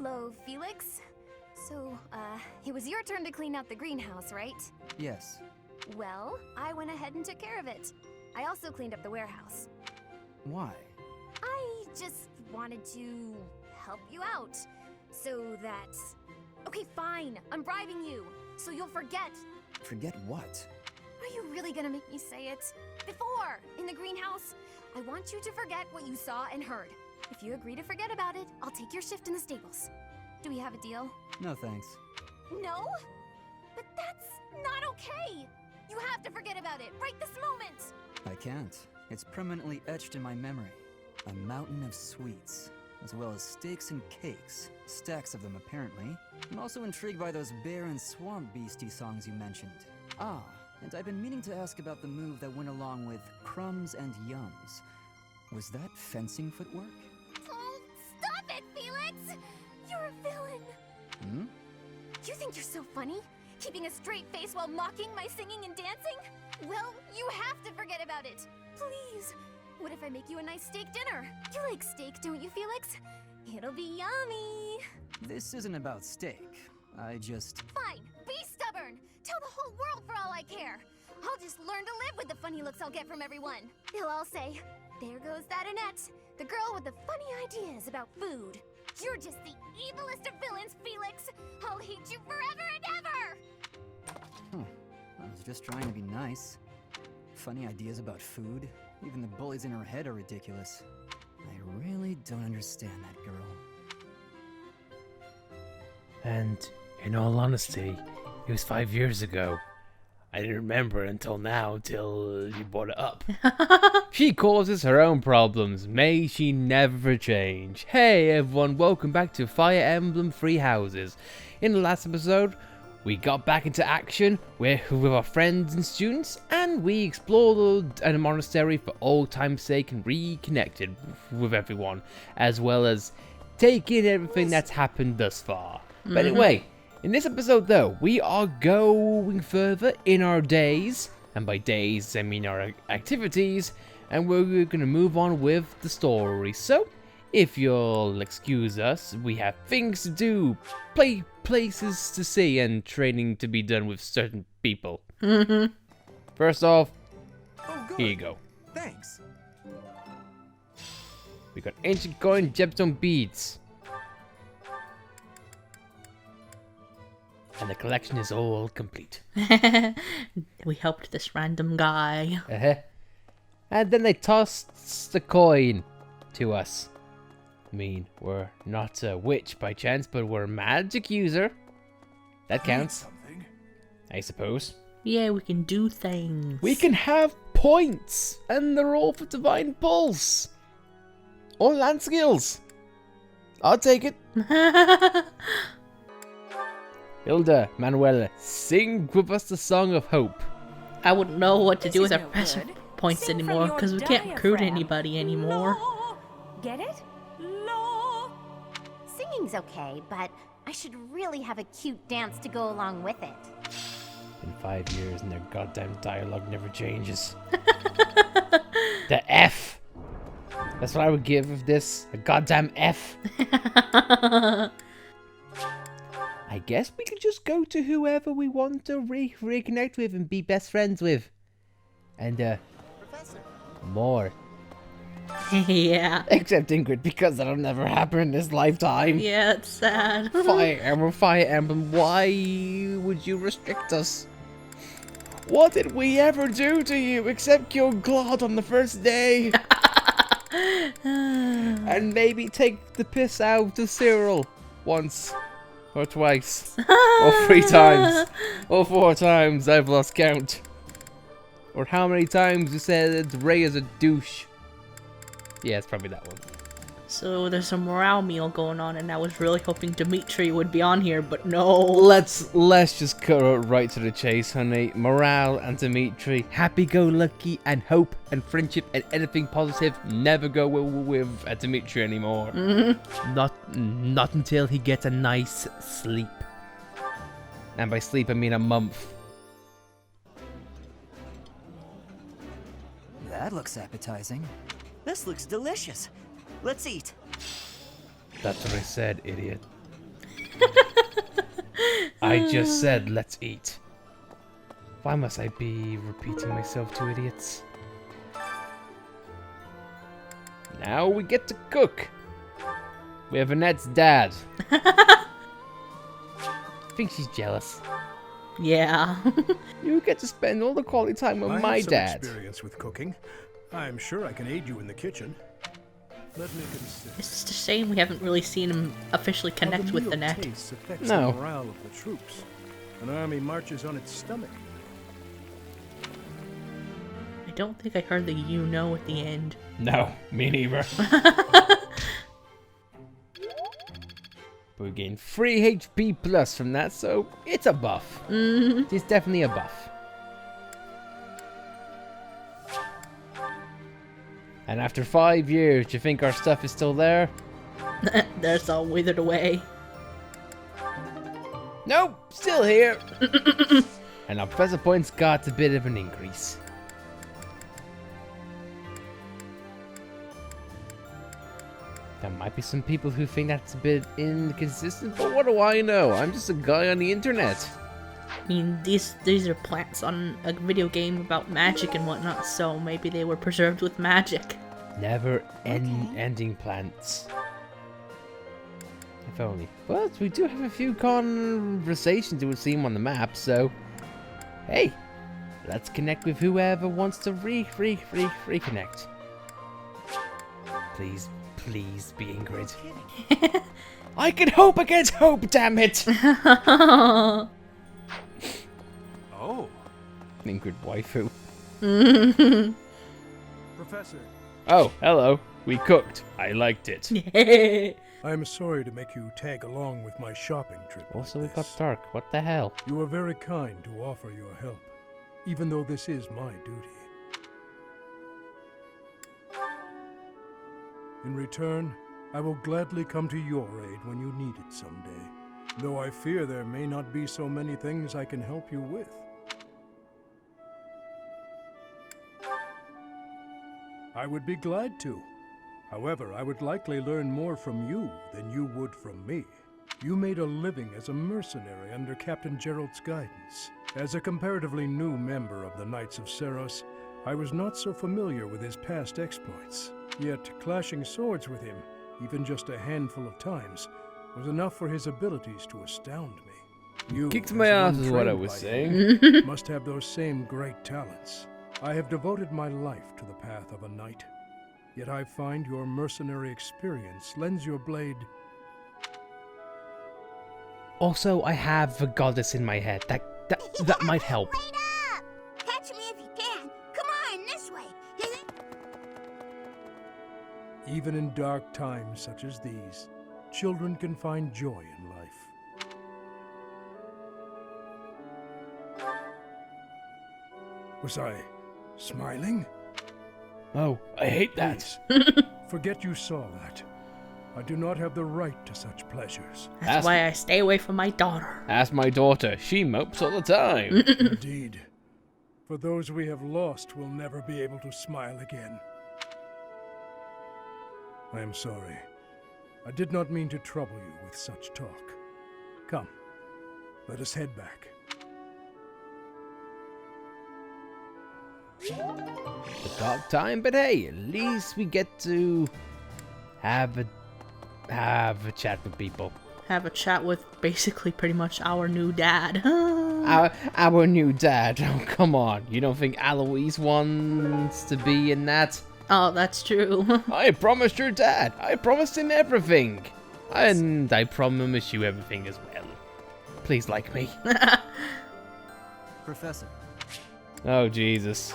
Hello, Felix. So, it was your turn to clean out the greenhouse, right? Yes. Well, I went ahead and took care of it. I also cleaned up the warehouse. Why? I just wanted to help you out. So that... Okay, fine. I'm bribing you. So you'll forget. Forget what? Are you really gonna make me say it? Before, in the greenhouse, I want you to forget what you saw and heard. If you agree to forget about it, I'll take your shift in the stables. Do we have a deal? No thanks. No? But that's not okay! You have to forget about it, right this moment! I can't. It's permanently etched in my memory. A mountain of sweets, as well as steaks and cakes. Stacks of them, apparently. I'm also intrigued by those bear and swamp beastie songs you mentioned. Ah, and I've been meaning to ask about the move that went along with crumbs and yums. Was that fencing footwork? Oh, stop it, Felix! You're a villain! Hmm? You think you're so funny? Keeping a straight face while mocking my singing and dancing? Well, you have to forget about it! Please! What if I make you a nice steak dinner? You like steak, don't you, Felix? It'll be yummy! This isn't about steak. I just... Fine! Be stubborn! Tell the whole world for all I care! I'll just learn to live with the funny looks I'll get from everyone. They'll all say, there goes that Annette, the girl with the funny ideas about food. You're just the evilest of villains, Felix! I'll hate you forever and ever! I was just trying to be nice. Funny ideas about food? Even the bullies in her head are ridiculous. I really don't understand that girl. And, in all honesty, it was 5 years ago. I didn't remember until now, till you brought it up. She causes her own problems. May she never change. Hey everyone, welcome back to Fire Emblem Three Houses. In the last episode, we got back into action with our friends and students, and we explored a monastery for old time's sake and reconnected with everyone, as well as taking everything that's happened thus far. But anyway, in this episode though, we are going further in our days, and by days I mean our activities, and we're going to move on with the story. So, if you'll excuse us, we have things to do, places to see, and training to be done with certain people. First off, here you go. Thanks. We got ancient coin gemstone beads. And the collection is all complete. We helped this random guy. And then they tossed the coin to us. I mean, we're not a witch by chance, but we're a magic user. That counts, I suppose. Yeah, we can do things. We can have points, and they're all for Divine Pulse. Or land skills. I'll take it. Hilda, Manuela, sing with us the Song of Hope. I wouldn't know what to do with our pressure points anymore, because we can't recruit anybody anymore. Law. Get it? Law. Singing's okay, but I should really have a cute dance to go along with it. Been 5 years and their goddamn dialogue never changes. The F. That's what I would give this, a goddamn F. I guess we could just go to whoever we want to reconnect with and be best friends with. And, Professor. more. Yeah. Except Ingrid, because that'll never happen in this lifetime. Yeah, it's sad. Fire Emblem, why would you restrict us? What did we ever do to you except kill Glod on the first day? And maybe take the piss out of Cyril once. Or twice. Or 3 times. Or 4 times, I've lost count. Or how many times you said Ray is a douche. Yeah, it's probably that one. So there's a morale meal going on, and I was really hoping Dimitri would be on here, but no. Let's just cut right to the chase, honey. Morale and Dimitri, happy-go-lucky and hope and friendship and anything positive never go with Dimitri anymore. Not until he gets a nice sleep. And by sleep I mean a month. That looks appetizing. This looks delicious. Let's eat. That's what I said, idiot. I just said, let's eat. Why must I be repeating myself to idiots? Now we get to cook. We have Annette's dad. I think she's jealous. Yeah. You get to spend all the quality time with my I have some dad. experience with cooking. I'm sure I can aid you in the kitchen. Let me consider. It's just a shame we haven't really seen him officially connect with the net. Affects No. the morale of the troops. An army marches on its stomach. I don't think I heard the you know at the end. No, me neither. We gain 3 HP plus from that, so it's a buff. It's definitely a buff. And after 5 years, do you think our stuff is still there? There's all withered away. Nope, still here. And our professor points got a bit of an increase. There might be some people who think that's a bit inconsistent, but what do I know? I'm just a guy on the internet. I mean, these are plants on a video game about magic and whatnot, so maybe they were preserved with magic. Never ending plants. If only. But we do have a few conversations it would seem on the map, so hey, let's connect with whoever wants to reconnect. Please be Ingrid. I can hope against hope, damn it! Oh, Ingrid waifu. Professor, Oh, hello. We cooked. I liked it. I'm sorry to make you tag along with my shopping trip. like Also, it this. got dark. What the hell? You are very kind to offer your help, even though this is my duty. In return, I will gladly come to your aid when you need it someday, though I fear there may not be so many things I can help you with. I would be glad to. However, I would likely learn more from you than you would from me. You made a living as a mercenary under Captain Gerald's guidance. As a comparatively new member of the Knights of Seros, I was not so familiar with his past exploits. Yet, clashing swords with him, even just a handful of times, was enough for his abilities to astound me. You, Kicked as my ass one is what I trained was by saying. him, must have those same great talents. I have devoted my life to the path of a knight. Yet I find your mercenary experience lends your blade. Also, I have a goddess in my head. That might help. Wait up! Catch me if you can. Come on, this way. Even in dark times such as these, children can find joy in life. Was I smiling? Oh, I hate that. Please, forget you saw that. I do not have the right to such pleasures. That's why I stay away from my daughter. Ask my daughter. She mopes all the time. Indeed. For those we have lost will never be able to smile again. I am sorry. I did not mean to trouble you with such talk. Come, let us head back. A dark time, but hey, at least we get to have a chat with people. Have a chat with basically pretty much our new dad. Our new dad. Oh, come on. You don't think Alois wants to be in that? Oh, that's true. I promised your dad. I promised him everything. And I promise you everything as well. Please like me. Professor, Oh, Jesus.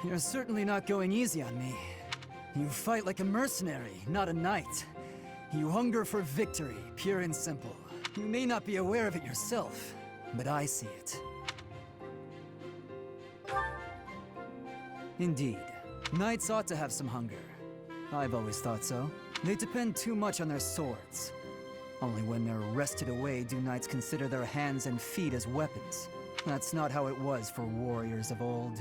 you're certainly not going easy on me. You fight like a mercenary, not a knight. You hunger for victory, pure and simple. You may not be aware of it yourself, but I see it. Indeed, knights ought to have some hunger. I've always thought so. They depend too much on their swords. Only when they're wrested away do knights consider their hands and feet as weapons. That's not how it was for warriors of old.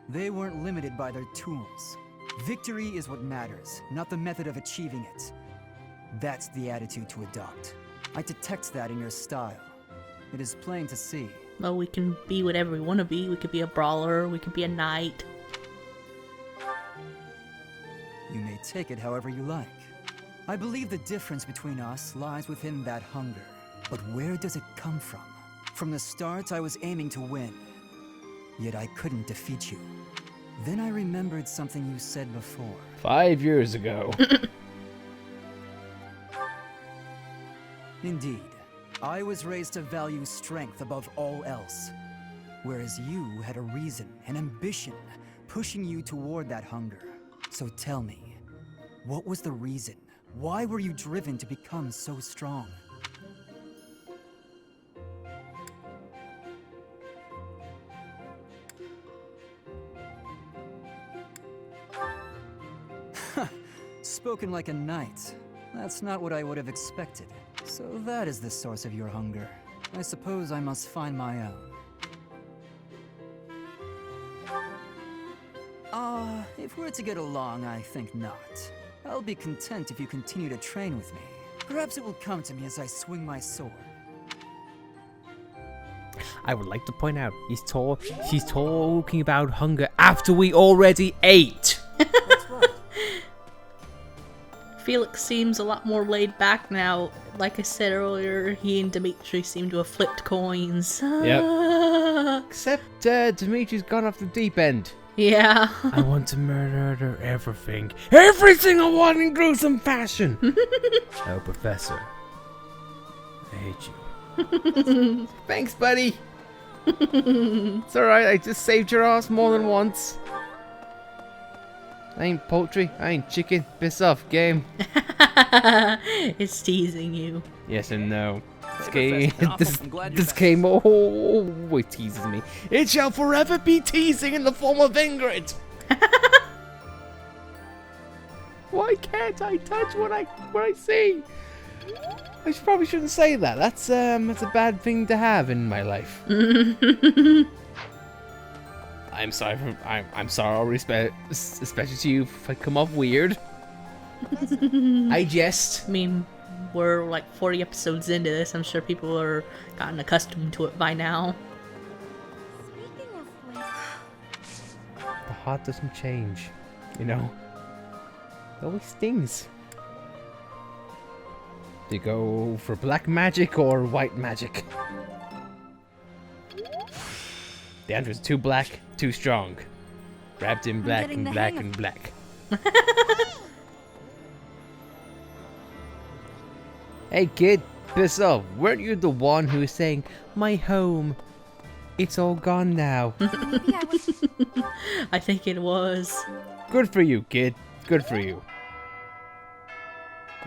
They weren't limited by their tools. Victory is what matters, not the method of achieving it. That's the attitude to adopt. I detect that in your style. It is plain to see. Well, we can be whatever we want to be. We could be a brawler, we could be a knight. You may take it however you like. I believe the difference between us lies within that hunger. But where does it come from? From the start, I was aiming to win. Yet I couldn't defeat you. Then I remembered something you said before. 5 years ago. Indeed. I was raised to value strength above all else. Whereas you had a reason, an ambition, pushing you toward that hunger. So tell me, what was the reason? Why were you driven to become so strong? Spoken like a knight. That's not what I would have expected. So that is the source of your hunger. I suppose I must find my own. If we're to get along, I think not. I'll be content if you continue to train with me. Perhaps it will come to me as I swing my sword. I would like to point out, she's talking about hunger after we already ate. That's right. Felix seems a lot more laid back now. Like I said earlier, he and Dimitri seem to have flipped coins. Yep. Except Dimitri's gone off the deep end. Yeah. I want to murder everything. Everything I want in gruesome fashion. Oh, Professor. I hate you. Thanks, buddy. It's alright, I just saved your ass more than once. I ain't poultry, I ain't chicken. Piss off, game. It's teasing you. Yes and no. This game always teases me. It shall forever be teasing in the form of Ingrid. Why can't I touch what I see? I probably shouldn't say that. That's a bad thing to have in my life. I'm sorry. I'm sorry, especially to you if I come off weird. I jest. I mean, we're like 40 episodes into this. I'm sure people are gotten accustomed to it by now. Speaking of which, The heart doesn't change, you know. It always stings. Do you go for black magic or white magic? The answer is too black, too strong. Wrapped in black getting and the black hang and black. Hey kid, piss off. Weren't you the one who was saying, my home, it's all gone now? maybe I was. I think it was. Good for you, kid. Good for you.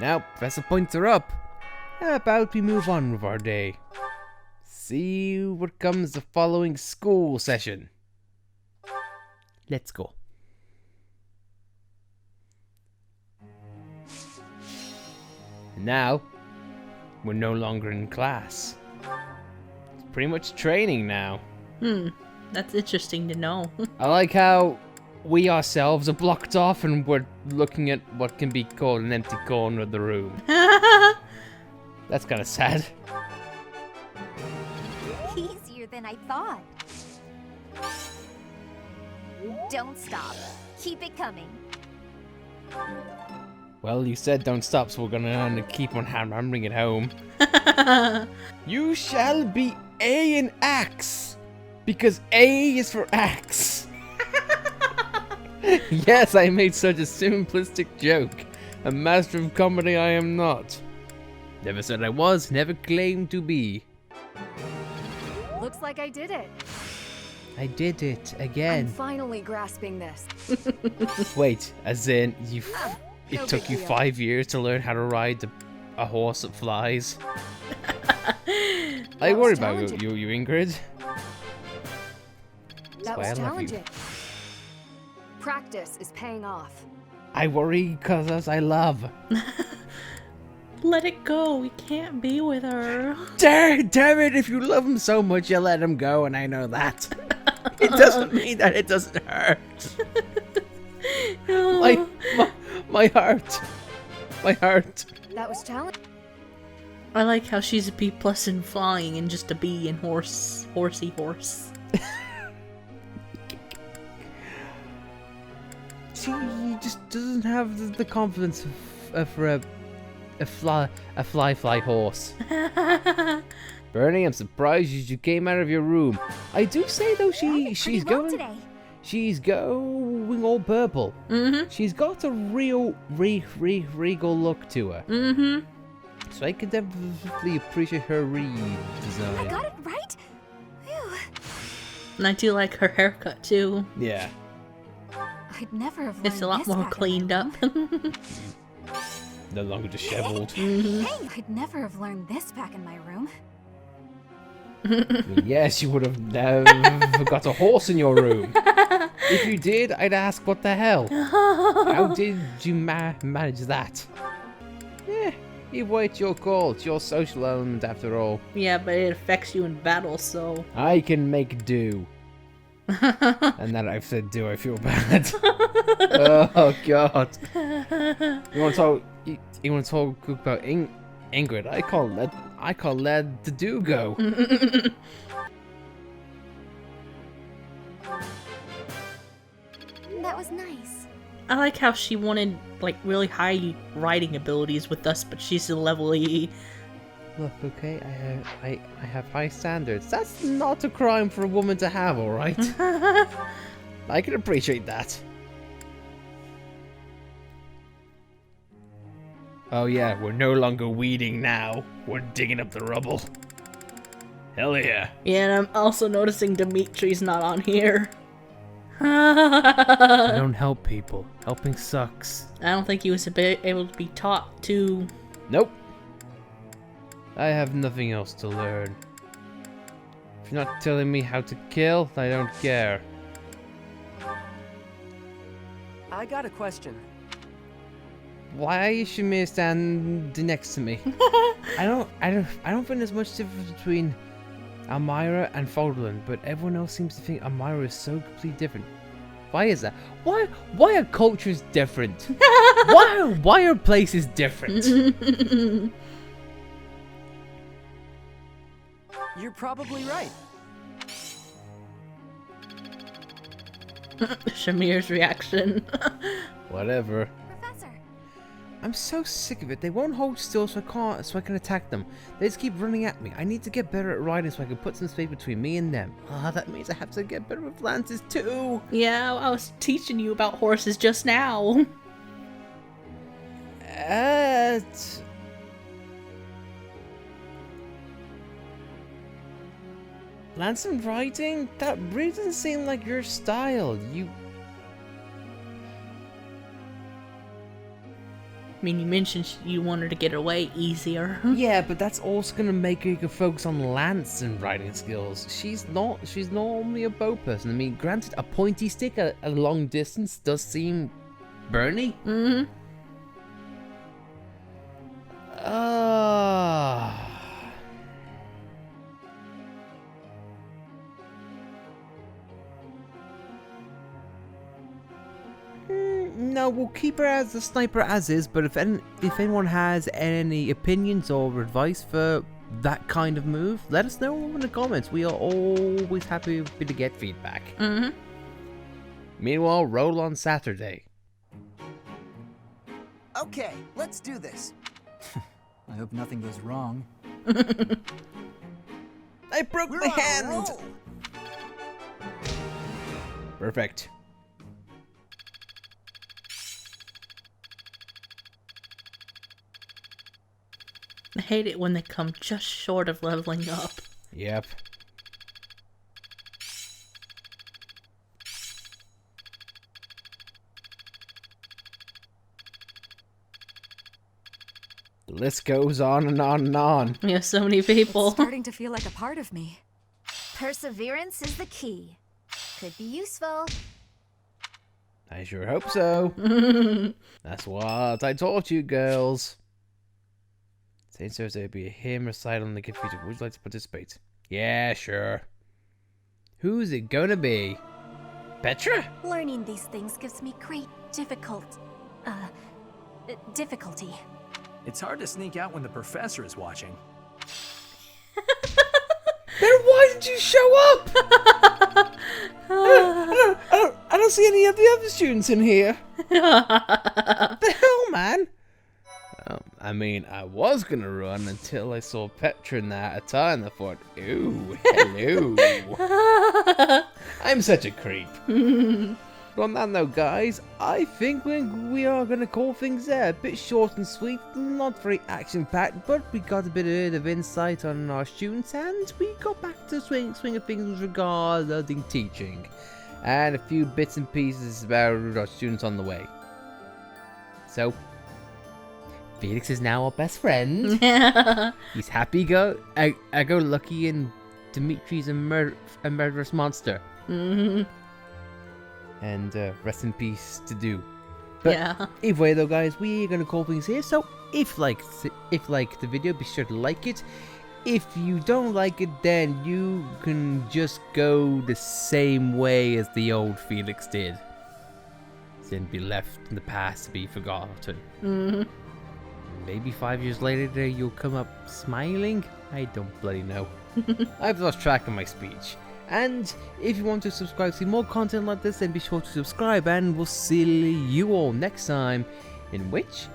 Now, Professor points are up. How about we move on with our day? See what comes the following school session. Let's go. Now, we're no longer in class. It's pretty much training now. That's interesting to know. I like how we ourselves are blocked off and we're looking at what can be called an empty corner of the room. That's kind of sad. Easier than I thought. Don't stop. Keep it coming. Well, you said don't stop, so we're gonna keep on hammering it home. You shall be A in axe, because A is for axe. Yes, I made such a simplistic joke. A master of comedy I am not. Never said I was, never claimed to be. Looks like I did it. I did it I'm again. finally grasping this. Wait, as in it no took big you deal. 5 years to learn how to ride a horse that flies? I was worry about challenging. you, Ingrid. That why I was love you. challenging. Practice is paying off. I worry because I love. Let it go. We can't be with her. Damn it! If you love him so much, you let him go, and I know that. It doesn't mean that it doesn't hurt. My heart. My heart. That was challenging. I like how she's a B+ in flying and just a B in horsey horse. She just doesn't have the confidence for a fly horse. Bernie, I'm surprised you came out of your room. I do say though she's going all purple. Mm-hmm. She's got a real regal look to her. Mm-hmm. So I can definitely appreciate her redesign. I got it right? Phew. And I do like her haircut too. Yeah. I'd never have It's a learned lot this more back in cleaned my up. room. No longer disheveled. Hey, I'd never have learned this back in my room. Yes, you would have never got a horse in your room. If you did, I'd ask what the hell. How did you manage that? Yeah, it's your call. It's your social element after all. Yeah, but it affects you in battle, so. I can make do. And that I've said do, I feel bad. Oh god. You want to talk about Ingrid? I call let the do go. That was nice. I like how she wanted, like, really high riding abilities with us, but she's a level E. Look, okay, I have high standards. That's not a crime for a woman to have, alright? I can appreciate that. Oh yeah, we're no longer weeding now. We're digging up the rubble. Hell yeah. Yeah, and I'm also noticing Dimitri's not on here. I don't help people. Helping sucks. don't think he was able to be taught to. Nope. I have nothing else to learn. If you're not telling me how to kill, I don't care. I got a question. Why is Shamir standing next to me? I don't think there's much difference between Elmira and Fodlan, but everyone else seems to think Elmira is so completely different. Why is that? Why are cultures different? why are places different? You're probably right. Shamir's reaction. Whatever. Professor. I'm so sick of it. They won't hold still so I can attack them. They just keep running at me. I need to get better at riding so I can put some space between me and them. Ah, that means I have to get better with lances too. Yeah, I was teaching you about horses just now. Lance and riding? That really doesn't seem like your style. I mean, you mentioned you wanted to get away easier. Yeah, but that's also gonna make her focus on lance and riding skills. She's normally a bow person. I mean, granted, a pointy stick at a long distance does seem burny. Mm-hmm. No, we'll keep her as a sniper as is, but if anyone has any opinions or advice for that kind of move, let us know in the comments. We are always happy to get feedback. Mm-hmm. Meanwhile, roll on Saturday. Okay, let's do this. I hope nothing goes wrong. I broke We're my on a hand! roll. Perfect. I hate it when they come just short of leveling up. Yep. The list goes on and on and on. We have so many people. It's starting to feel like a part of me. Perseverance is the key. Could be useful. I sure hope so. That's what I taught you, girls. St. Thursday will be a hymn recital on the gift feature. Would you like to participate? Yeah, sure. Who's it gonna be? Petra? Learning these things gives me great difficulty. It's hard to sneak out when the professor is watching. did you show up? I don't see any of the other students in here. The hell, man? I mean, I was gonna run until I saw Petra and that Atar, and I thought, ooh, hello. I'm such a creep. But on that note, guys, I think we are gonna call things there. A bit short and sweet, not very action-packed, but we got a bit of insight on our students, and we got back to swing of things regarding teaching, and a few bits and pieces about our students on the way. So, Felix is now our best friend. He's happy-go-lucky, and Dimitri's a murderous monster. And rest in peace to do. But Yeah. either way though, guys, we're gonna call things here. So if like the video, be sure to like it. If you don't like it, then you can just go the same way as the old Felix did. Then be left in the past to be forgotten. Maybe 5 years later you'll come up smiling. I don't bloody know. I've lost track of my speech. And if you want to subscribe to see more content like this, then be sure to subscribe, and we'll see you all next time, in which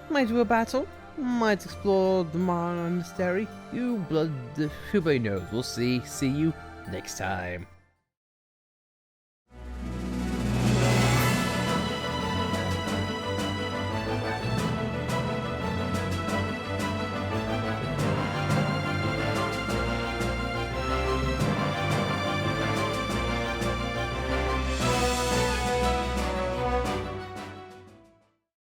might do a battle, might explore the monastery. Who knows? We'll see you next time.